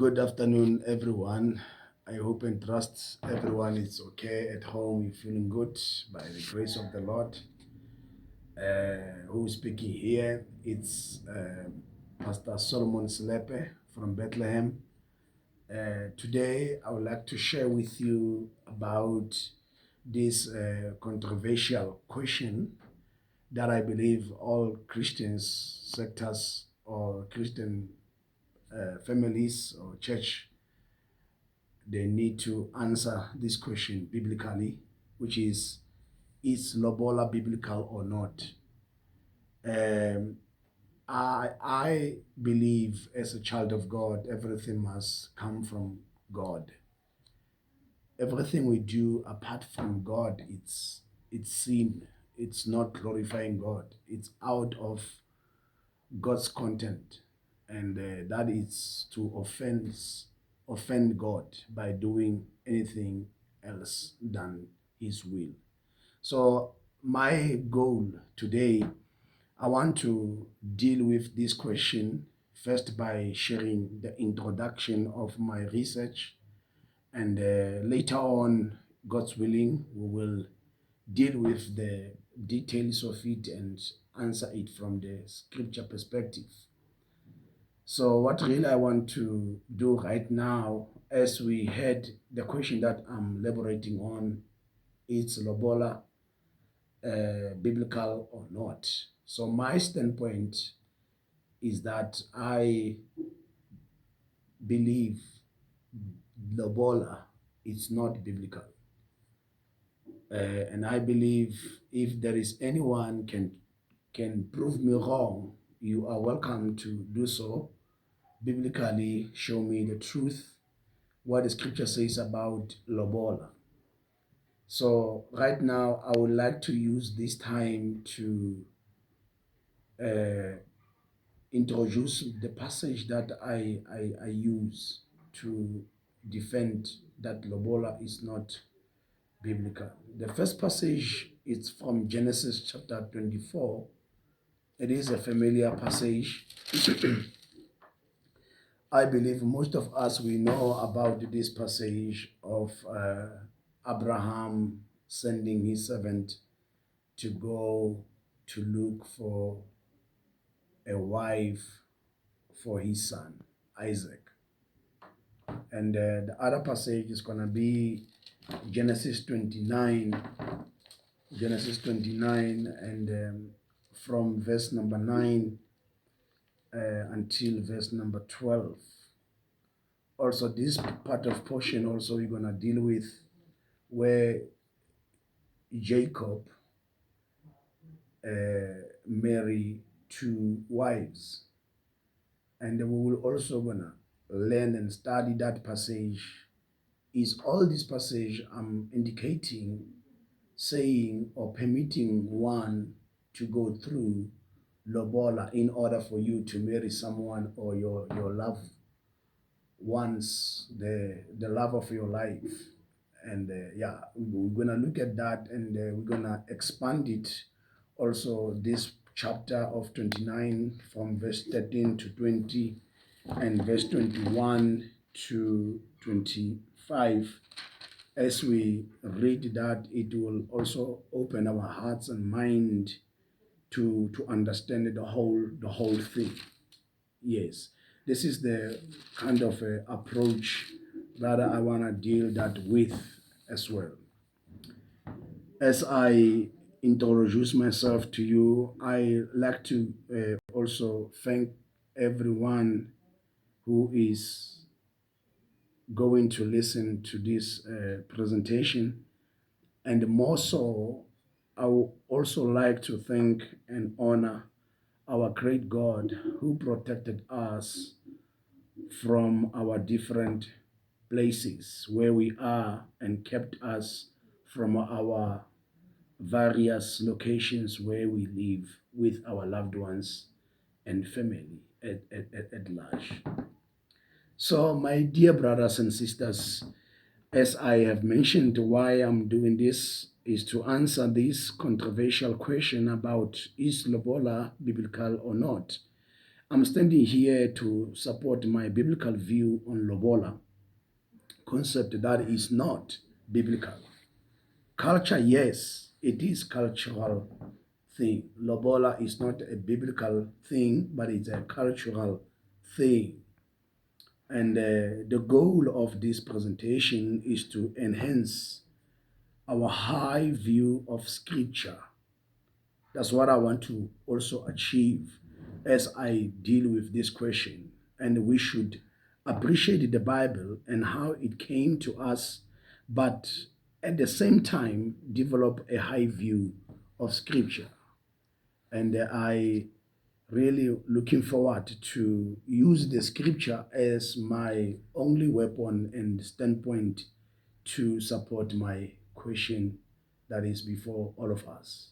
Good afternoon, everyone. I hope and trust everyone is okay at home. You're feeling good by the grace of the Lord. Who's speaking here? It's Pastor Solomon Slepe from Bethlehem. Today, I would like to share with you about this controversial question that I believe all Christians, sectors, or Christian families or church they need to answer this question biblically, which is lobola biblical or not? Um, I believe as a child of God, everything must come from God. Everything we do apart from God, it's sin. It's not glorifying God. It's out of God's content, and that is to offend God by doing anything else than His will. So my goal today, I want to deal with this question first by sharing the introduction of my research, and later on, God's willing, we will deal with the details of it and answer it from the scripture perspective. So what really I want to do right now, as we had the question that I'm elaborating on, is lobola biblical or not? So my standpoint is that I believe lobola is not biblical. And I believe if there is anyone can prove me wrong, you are welcome to do so. Biblically, show me the truth, what the scripture says about lobola. So right now, I would like to use this time to uh, introduce the passage that I use to defend that lobola is not biblical. The first passage is from Genesis chapter 24. It is a familiar passage. I believe most of us, we know about this passage of Abraham sending his servant to go to look for a wife for his son, Isaac. And the other passage is going to be Genesis 29, and from verse number 9 until verse number 12. Also, this part of portion also we're going to deal with where Jacob married two wives. And we will also going to learn and study that passage. Is all this passage I'm indicating, saying or permitting one to go through lobola in order for you to marry someone or your loved ones, the love of your life. And yeah, we're gonna look at that, and we're gonna expand it also, this chapter of 29 from verse 13 to 20 and verse 21 to 25. As we read that, it will also open our hearts and mind to understand the whole thing. Yes, this is the kind of approach that I want to deal that with as well. As I introduce myself to you, I like to also thank everyone who is going to listen to this presentation. And more so, I would also like to thank and honor our great God who protected us from our different places where we are and kept us from our various locations where we live with our loved ones and family at large. So, my dear brothers and sisters, as I have mentioned, why I'm doing this is to answer this controversial question about is lobola biblical or not. I'm standing here to support my biblical view on lobola concept that is not biblical. Culture, yes, it is cultural thing. Lobola is not a biblical thing, but it's a cultural thing. And the goal of this presentation is to enhance our high view of scripture. That's what I want to also achieve as I deal with this question. And we should appreciate the Bible and how it came to us, but at the same time, develop a high view of scripture. And I really looking forward to use the scripture as my only weapon and standpoint to support my question that is before all of us.